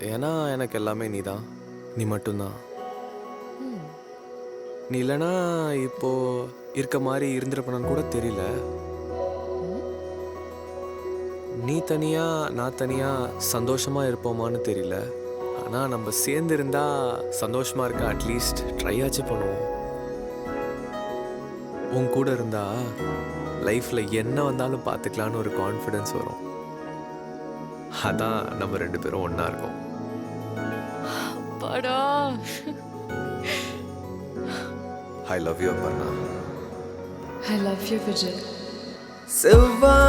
ஏன்னா எனக்கு எல்லாமே நீ தான், நீ மட்டும்தான். ம். நீ இல்லைன்னா இப்போ இருக்க மாதிரி இருந்திருப்பேன்னு கூட தெரியல. ம். நீ தனியா நான் தனியா சந்தோஷமா இருப்போமான்னு தெரியல. ஆனா நம்ம சேர்ந்து இருந்தா சந்தோஷமா இருக்க அட்லீஸ்ட் ட்ரை ஆச்சு பண்ணுவோம். உன் கூட இருந்தா லைஃப்ல என்ன வந்தாலும் பார்த்துக்கலான்னு ஒரு கான்ஃபிடன்ஸ் வரும். அதான் நம்ம ரெண்டு பேரும் ஒண்ணா இருக்கோம். அப்பாடா! I love you Aparna. I love you Vijay. செவ்வாய்